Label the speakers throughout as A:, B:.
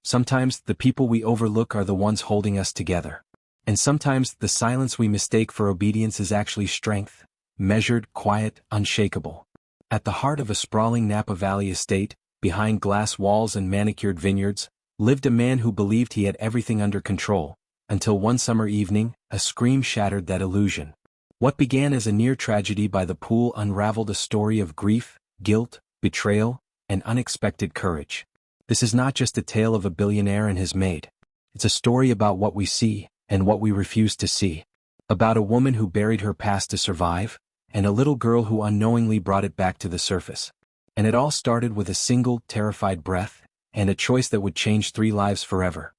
A: Sometimes the people we overlook are the ones holding us together. And sometimes the silence we mistake for obedience is actually strength, measured, quiet, unshakable. At the heart of a sprawling Napa Valley estate, behind glass walls and manicured vineyards, lived a man who believed he had everything under control, until one summer evening, a scream shattered that illusion. What began as a near tragedy by the pool unraveled a story of grief, guilt, betrayal, and unexpected courage. This is not just a tale of a billionaire and his maid. It's a story about what we see, and what we refuse to see. About a woman who buried her past to survive, and a little girl who unknowingly brought it back to the surface. And it all started with a single, terrified breath, and a choice that would change 3 lives forever.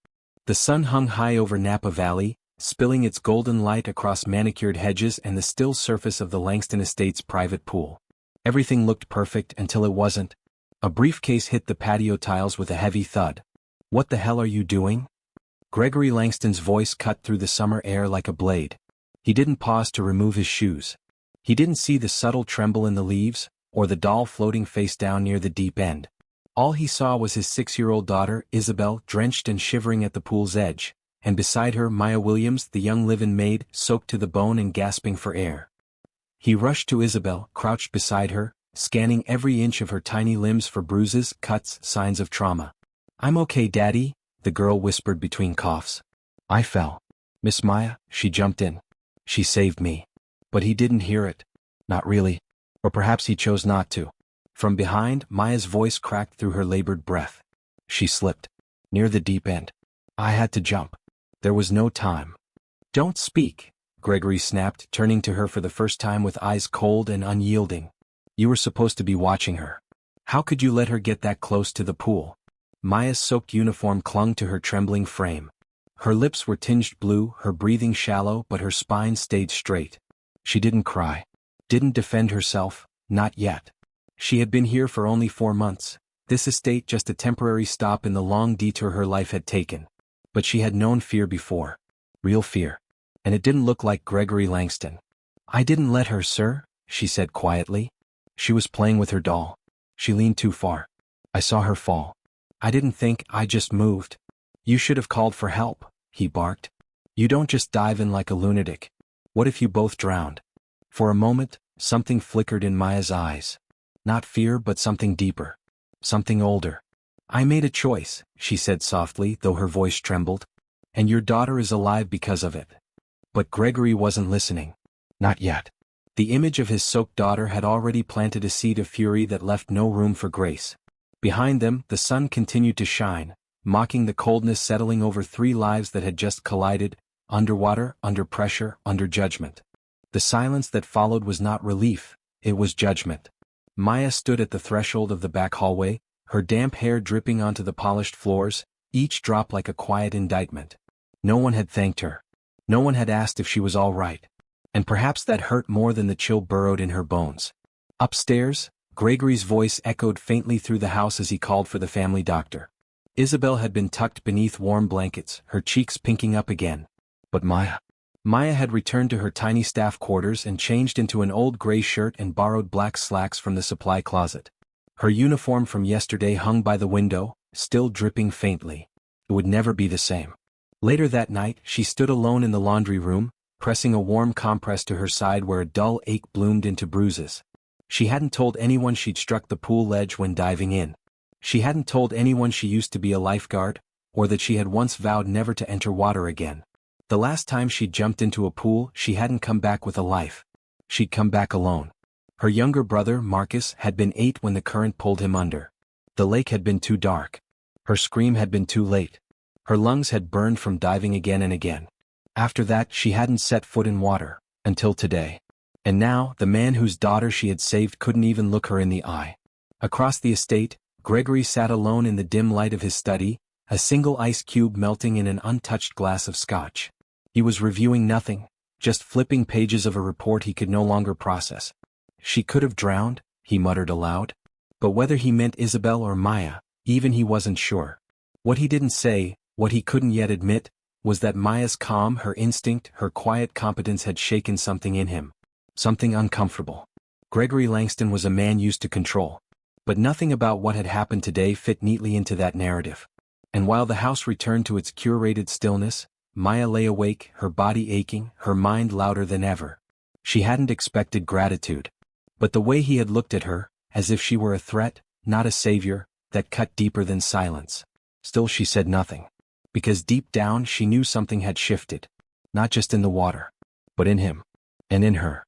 A: The sun hung high over Napa Valley, spilling its golden light across manicured hedges and the still surface of the Langston Estate's private pool. Everything looked perfect until it wasn't. A briefcase hit the patio tiles with a heavy thud. "What the hell are you doing?" Gregory Langston's voice cut through the summer air like a blade. He didn't pause to remove his shoes. He didn't see the subtle tremble in the leaves, or the doll floating face down near the deep end. All he saw was his 6-year-old daughter, Isabel, drenched and shivering at the pool's edge, and beside her Maya Williams, the young live-in maid, soaked to the bone and gasping for air. He rushed to Isabel, crouched beside her, scanning every inch of her tiny limbs for bruises, cuts, signs of trauma. "I'm okay, Daddy," the girl whispered between coughs. "I fell. Miss Maya," she jumped in. "She saved me." But he didn't hear it. Not really. Or perhaps he chose not to. From behind, Maya's voice cracked through her labored breath. "She slipped. Near the deep end. I had to jump. There was no time." "Don't speak," Gregory snapped, turning to her for the first time with eyes cold and unyielding. "You were supposed to be watching her. How could you let her get that close to the pool?" Maya's soaked uniform clung to her trembling frame. Her lips were tinged blue, her breathing shallow, but her spine stayed straight. She didn't cry. Didn't defend herself, not yet. She had been here for only 4 months, this estate just a temporary stop in the long detour her life had taken. But she had known fear before. Real fear. And it didn't look like Gregory Langston. "I didn't let her, sir," she said quietly. She was playing with her doll. She leaned too far. "I saw her fall. I didn't think, I just moved." "You should have called for help," he barked. "You don't just dive in like a lunatic. What if you both drowned?" For a moment, something flickered in Maya's eyes. Not fear, but something deeper. Something older. "I made a choice," she said softly, though her voice trembled. "And your daughter is alive because of it." But Gregory wasn't listening. Not yet. The image of his soaked daughter had already planted a seed of fury that left no room for grace. Behind them, the sun continued to shine, mocking the coldness settling over 3 lives that had just collided, underwater, under pressure, under judgment. The silence that followed was not relief, it was judgment. Maya stood at the threshold of the back hallway, her damp hair dripping onto the polished floors, each drop like a quiet indictment. No one had thanked her. No one had asked if she was all right. And perhaps that hurt more than the chill burrowed in her bones. Upstairs, Gregory's voice echoed faintly through the house as he called for the family doctor. Isabel had been tucked beneath warm blankets, her cheeks pinking up again. But Maya had returned to her tiny staff quarters and changed into an old gray shirt and borrowed black slacks from the supply closet. Her uniform from yesterday hung by the window, still dripping faintly. It would never be the same. Later that night, she stood alone in the laundry room, pressing a warm compress to her side where a dull ache bloomed into bruises. She hadn't told anyone she'd struck the pool ledge when diving in. She hadn't told anyone she used to be a lifeguard, or that she had once vowed never to enter water again. The last time she'd jumped into a pool, she hadn't come back with a life. She'd come back alone. Her younger brother, Marcus, had been 8 when the current pulled him under. The lake had been too dark. Her scream had been too late. Her lungs had burned from diving again and again. After that, she hadn't set foot in water, until today. And now, the man whose daughter she had saved couldn't even look her in the eye. Across the estate, Gregory sat alone in the dim light of his study, a single ice cube melting in an untouched glass of scotch. He was reviewing nothing, just flipping pages of a report he could no longer process. She could have drowned, he muttered aloud. But whether he meant Isabel or Maya, even he wasn't sure. What he didn't say, what he couldn't yet admit, was that Maya's calm, her instinct, her quiet competence had shaken something in him. Something uncomfortable. Gregory Langston was a man used to control. But nothing about what had happened today fit neatly into that narrative. And while the house returned to its curated stillness, Maya lay awake, her body aching, her mind louder than ever. She hadn't expected gratitude. But the way he had looked at her, as if she were a threat, not a savior, that cut deeper than silence. Still she said nothing. Because deep down she knew something had shifted. Not just in the water, but in him. And in her.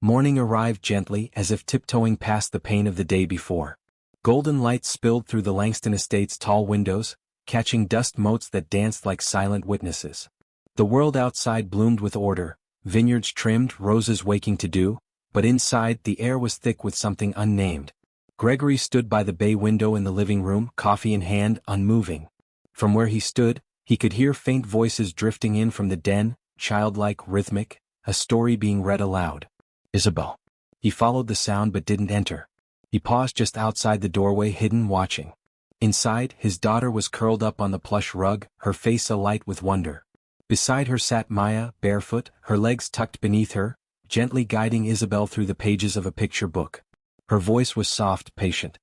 A: Morning arrived gently, as if tiptoeing past the pain of the day before. Golden light spilled through the Langston estate's tall windows, catching dust motes that danced like silent witnesses. The world outside bloomed with order, vineyards trimmed, roses waking to dew, but inside the air was thick with something unnamed. Gregory stood by the bay window in the living room, coffee in hand, unmoving. From where he stood, he could hear faint voices drifting in from the den, childlike, rhythmic, a story being read aloud. Isabel. He followed the sound but didn't enter. He paused just outside the doorway, hidden, watching. Inside, his daughter was curled up on the plush rug, her face alight with wonder. Beside her sat Maya, barefoot, her legs tucked beneath her, gently guiding Isabel through the pages of a picture book. Her voice was soft, patient.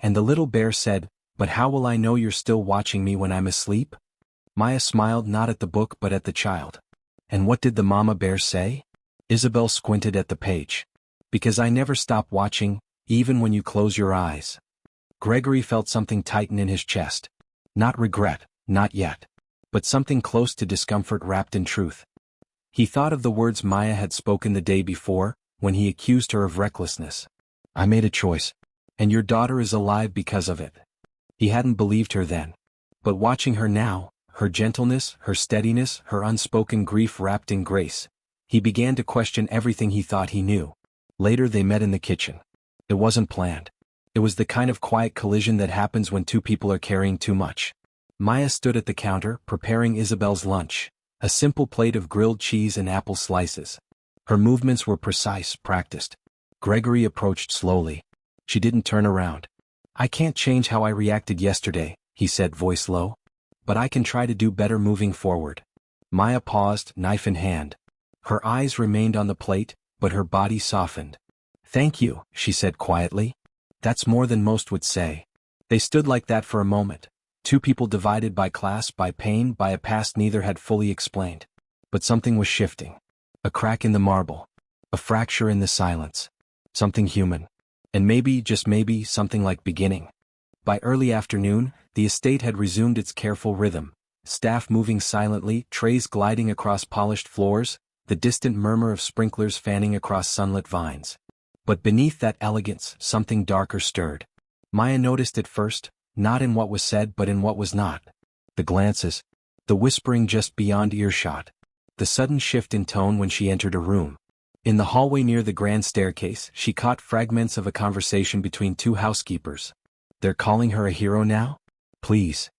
A: And the little bear said, "But how will I know you're still watching me when I'm asleep?" Maya smiled, not at the book but at the child. "And what did the mama bear say?" Isabel squinted at the page. "Because I never stop watching, even when you close your eyes." Gregory felt something tighten in his chest. Not regret, not yet. But something close to discomfort wrapped in truth. He thought of the words Maya had spoken the day before, when he accused her of recklessness. "I made a choice. And your daughter is alive because of it." He hadn't believed her then. But watching her now, her gentleness, her steadiness, her unspoken grief wrapped in grace, he began to question everything he thought he knew. Later they met in the kitchen. It wasn't planned. It was the kind of quiet collision that happens when two people are carrying too much. Maya stood at the counter, preparing Isabel's lunch, a simple plate of grilled cheese and apple slices. Her movements were precise, practiced. Gregory approached slowly. She didn't turn around. "I can't change how I reacted yesterday," he said, voice low. "But I can try to do better moving forward." Maya paused, knife in hand. Her eyes remained on the plate, but her body softened. "Thank you," she said quietly. "That's more than most would say." They stood like that for a moment. Two people divided by class, by pain, by a past neither had fully explained. But something was shifting. A crack in the marble. A fracture in the silence. Something human. And maybe, just maybe, something like beginning. By early afternoon, the estate had resumed its careful rhythm. Staff moving silently, trays gliding across polished floors, the distant murmur of sprinklers fanning across sunlit vines. But beneath that elegance, something darker stirred. Maya noticed it first, not in what was said but in what was not. The glances. The whispering just beyond earshot. The sudden shift in tone when she entered a room. In the hallway near the grand staircase, she caught fragments of a conversation between two housekeepers. "They're calling her a hero now? Please.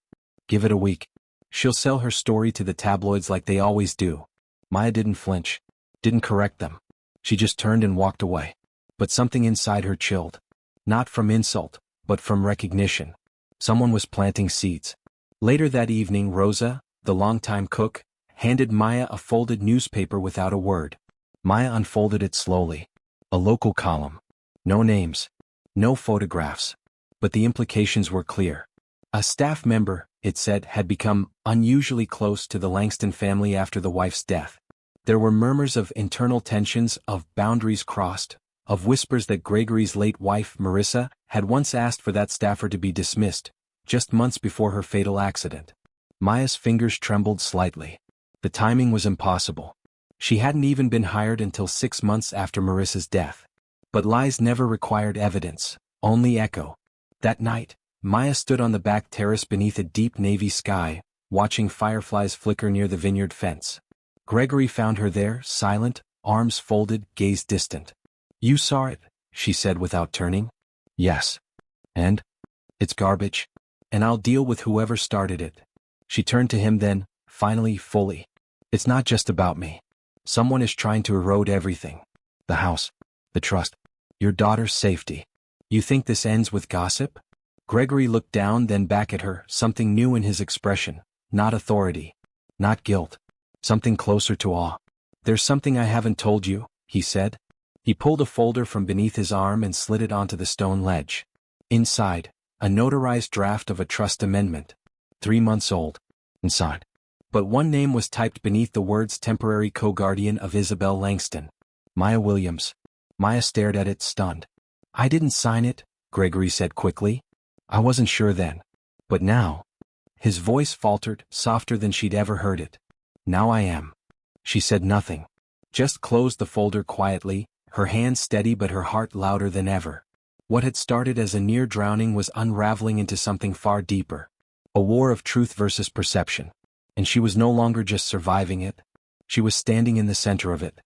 A: Give it a week. She'll sell her story to the tabloids like they always do." Maya didn't flinch. Didn't correct them. She just turned and walked away. But something inside her chilled. Not from insult, but from recognition. Someone was planting seeds. Later that evening, Rosa, the longtime cook, handed Maya a folded newspaper without a word. Maya unfolded it slowly. A local column. No names. No photographs. But the implications were clear. A staff member, it said, had become unusually close to the Langston family after the wife's death. There were murmurs of internal tensions, of boundaries crossed, of whispers that Gregory's late wife, Marissa, had once asked for that staffer to be dismissed, just months before her fatal accident. Maya's fingers trembled slightly. The timing was impossible. She hadn't even been hired until 6 months after Marissa's death. But lies never required evidence, only echo. That night, Maya stood on the back terrace beneath a deep navy sky, watching fireflies flicker near the vineyard fence. Gregory found her there, silent, arms folded, gaze distant. "You saw it," she said without turning. "Yes. And? It's garbage. And I'll deal with whoever started it." She turned to him then, finally, fully. "It's not just about me. Someone is trying to erode everything. The house. The trust. Your daughter's safety. You think this ends with gossip?" Gregory looked down, then back at her, something new in his expression. Not authority. Not guilt. Something closer to awe. "There's something I haven't told you," he said. He pulled a folder from beneath his arm and slid it onto the stone ledge. Inside, a notarized draft of a trust amendment. 3 months old. Inside. But one name was typed beneath the words temporary co-guardian of Isabel Langston. Maya Williams. Maya stared at it, stunned. I didn't sign it, Gregory said quickly. I wasn't sure then. But now. His voice faltered, softer than she'd ever heard it. Now I am. She said nothing. Just closed the folder quietly, her hand steady but her heart louder than ever. What had started as a near drowning was unraveling into something far deeper. A war of truth versus perception. And she was no longer just surviving it. She was standing in the center of it.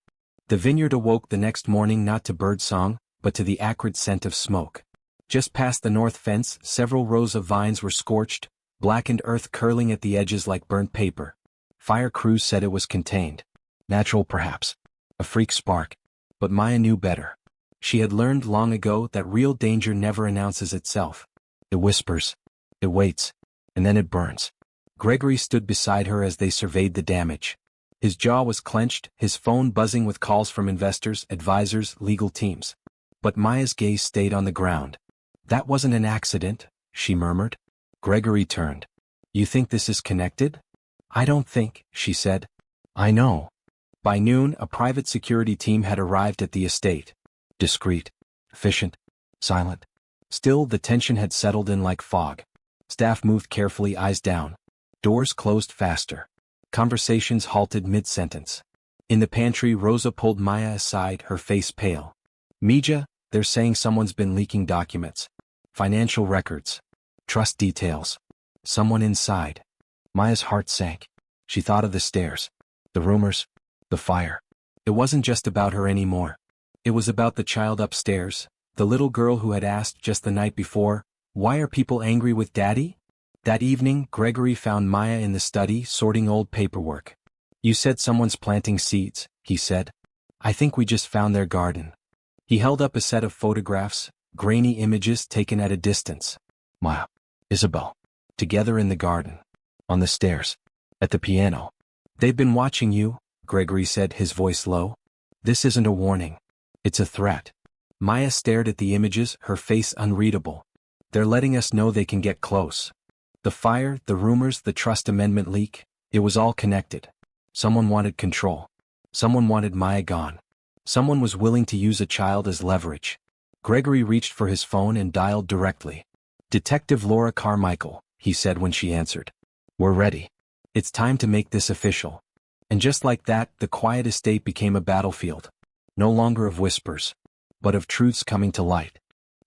A: The vineyard awoke the next morning not to birdsong, but to the acrid scent of smoke. Just past the north fence, several rows of vines were scorched, blackened earth curling at the edges like burnt paper. Fire crews said it was contained. Natural perhaps. A freak spark. But Maya knew better. She had learned long ago that real danger never announces itself. It whispers. It waits. And then it burns. Gregory stood beside her as they surveyed the damage. His jaw was clenched, his phone buzzing with calls from investors, advisors, legal teams. But Maya's gaze stayed on the ground. That wasn't an accident, she murmured. Gregory turned. You think this is connected? I don't think, she said. I know. By noon, a private security team had arrived at the estate. Discreet, efficient, silent. Still, the tension had settled in like fog. Staff moved carefully, eyes down. Doors closed faster. Conversations halted mid-sentence. In the pantry, Rosa pulled Maya aside, her face pale. Mija, they're saying someone's been leaking documents. Financial records. Trust details. Someone inside. Maya's heart sank. She thought of the stairs. The rumors. The fire. It wasn't just about her anymore. It was about the child upstairs, the little girl who had asked just the night before, "Why are people angry with Daddy?" That evening, Gregory found Maya in the study sorting old paperwork. You said someone's planting seeds, he said. I think we just found their garden. He held up a set of photographs, grainy images taken at a distance. Maya, Isabel, together in the garden, on the stairs, at the piano. They've been watching you, Gregory said, his voice low. This isn't a warning. It's a threat. Maya stared at the images, her face unreadable. They're letting us know they can get close. The fire, the rumors, the trust amendment leak, it was all connected. Someone wanted control. Someone wanted Maya gone. Someone was willing to use a child as leverage. Gregory reached for his phone and dialed directly. Detective Laura Carmichael, he said when she answered. We're ready. It's time to make this official. And just like that, the quiet estate became a battlefield. No longer of whispers, but of truths coming to light.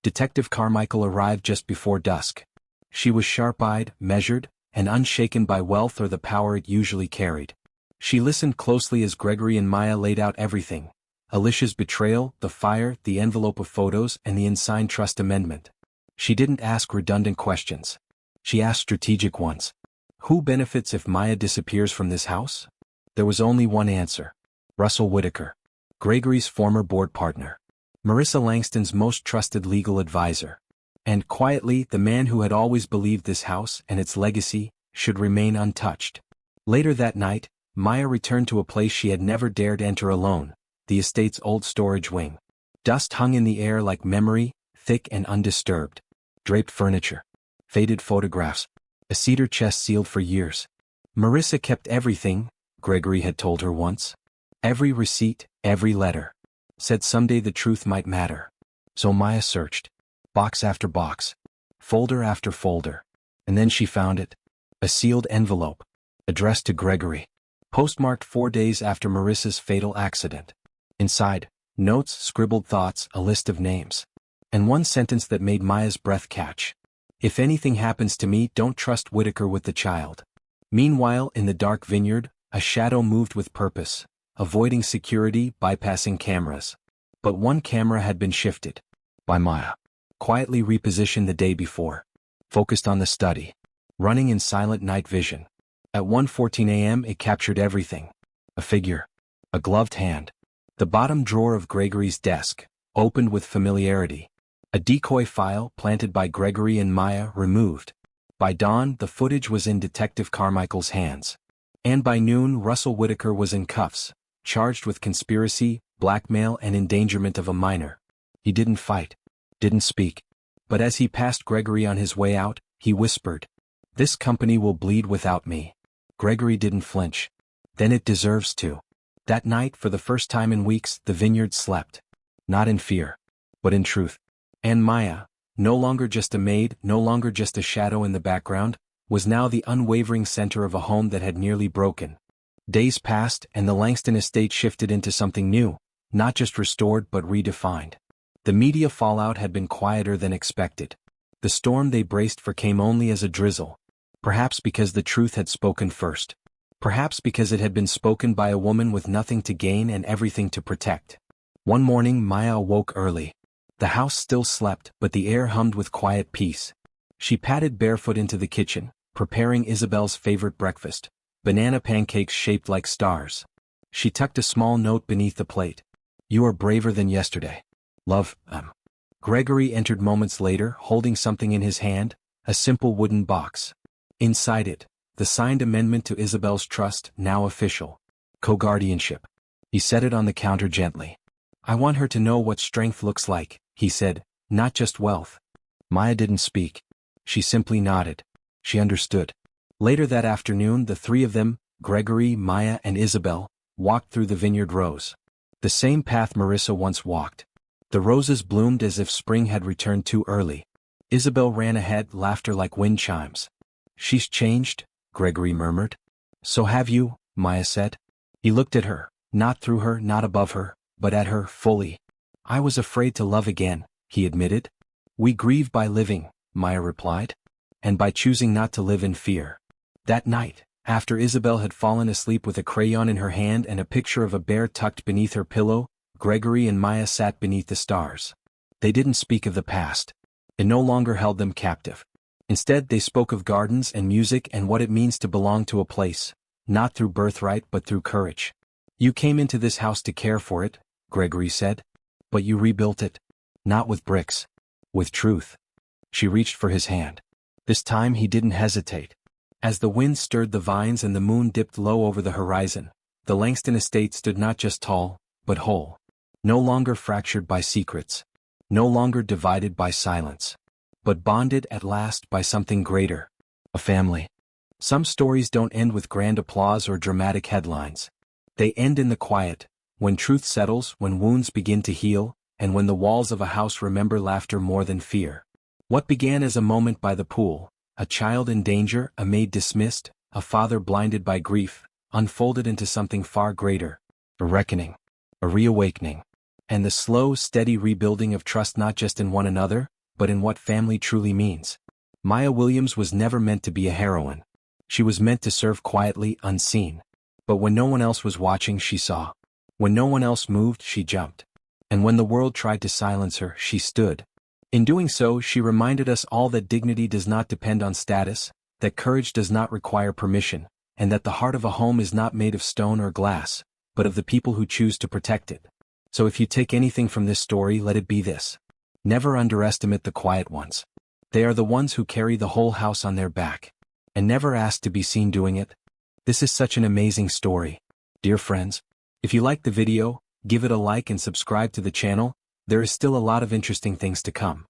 A: Detective Carmichael arrived just before dusk. She was sharp-eyed, measured, and unshaken by wealth or the power it usually carried. She listened closely as Gregory and Maya laid out everything. Alicia's betrayal, the fire, the envelope of photos, and the unsigned trust amendment. She didn't ask redundant questions. She asked strategic ones. Who benefits if Maya disappears from this house? There was only one answer. Russell Whitaker, Gregory's former board partner. Marissa Langston's most trusted legal advisor. And quietly, the man who had always believed this house and its legacy should remain untouched. Later that night, Maya returned to a place she had never dared enter alone, the estate's old storage wing. Dust hung in the air like memory, thick and undisturbed. Draped furniture. Faded photographs. A cedar chest sealed for years. Marissa kept everything, Gregory had told her once. Every receipt, every letter. Said someday the truth might matter. So Maya searched. Box after box. Folder after folder. And then she found it. A sealed envelope. Addressed to Gregory. Postmarked 4 days after Marissa's fatal accident. Inside, notes, scribbled thoughts, a list of names. And one sentence that made Maya's breath catch. If anything happens to me, don't trust Whitaker with the child. Meanwhile, in the dark vineyard, a shadow moved with purpose, avoiding security, bypassing cameras. But one camera had been shifted. By Maya. Quietly repositioned the day before. Focused on the study. Running in silent night vision. At 1:14 a.m. it captured everything. A figure. A gloved hand. The bottom drawer of Gregory's desk, opened with familiarity. A decoy file planted by Gregory and Maya removed. By dawn, the footage was in Detective Carmichael's hands. And by noon, Russell Whitaker was in cuffs, charged with conspiracy, blackmail, and endangerment of a minor. He didn't fight. Didn't speak. But as he passed Gregory on his way out, he whispered, This company will bleed without me. Gregory didn't flinch. Then it deserves to. That night, for the first time in weeks, the vineyard slept. Not in fear, but in truth. And Maya, no longer just a maid, no longer just a shadow in the background, was now the unwavering center of a home that had nearly broken. Days passed, and the Langston estate shifted into something new, not just restored but redefined. The media fallout had been quieter than expected. The storm they braced for came only as a drizzle. Perhaps because the truth had spoken first. Perhaps because it had been spoken by a woman with nothing to gain and everything to protect. One morning Maya awoke early. The house still slept, but the air hummed with quiet peace. She padded barefoot into the kitchen, preparing Isabel's favorite breakfast, banana pancakes shaped like stars. She tucked a small note beneath the plate. "You are braver than yesterday. Love, Gregory entered moments later, holding something in his hand, a simple wooden box. Inside it, the signed amendment to Isabel's trust, now official. Co-guardianship. He set it on the counter gently. "I want her to know what strength looks like," he said, "not just wealth." Maya didn't speak. She simply nodded. She understood. Later that afternoon, the three of them, Gregory, Maya, and Isabel, walked through the vineyard rows. The same path Marissa once walked. The roses bloomed as if spring had returned too early. Isabel ran ahead, laughter like wind chimes. "She's changed," Gregory murmured. "So have you," Maya said. He looked at her, not through her, not above her, but at her, fully. "I was afraid to love again," he admitted. "We grieve by living," Maya replied. "And by choosing not to live in fear." That night, after Isabel had fallen asleep with a crayon in her hand and a picture of a bear tucked beneath her pillow, Gregory and Maya sat beneath the stars. They didn't speak of the past. It no longer held them captive. Instead, they spoke of gardens and music and what it means to belong to a place, not through birthright but through courage. "You came into this house to care for it," Gregory said. "But you rebuilt it. Not with bricks. With truth." She reached for his hand. This time he didn't hesitate. As the wind stirred the vines and the moon dipped low over the horizon, the Langston estate stood not just tall, but whole. No longer fractured by secrets. No longer divided by silence. But bonded at last by something greater. A family. Some stories don't end with grand applause or dramatic headlines. They end in the quiet, when truth settles, when wounds begin to heal, and when the walls of a house remember laughter more than fear. What began as a moment by the pool, a child in danger, a maid dismissed, a father blinded by grief, unfolded into something far greater. A reckoning. A reawakening. And the slow, steady rebuilding of trust not just in one another, but in what family truly means. Maya Williams was never meant to be a heroine. She was meant to serve quietly, unseen. But when no one else was watching, she saw. When no one else moved, she jumped. And when the world tried to silence her, she stood. In doing so, she reminded us all that dignity does not depend on status, that courage does not require permission, and that the heart of a home is not made of stone or glass, but of the people who choose to protect it. So if you take anything from this story, let it be this. Never underestimate the quiet ones. They are the ones who carry the whole house on their back. And never ask to be seen doing it. This is such an amazing story. Dear friends, if you liked the video, give it a like and subscribe to the channel. There is still a lot of interesting things to come.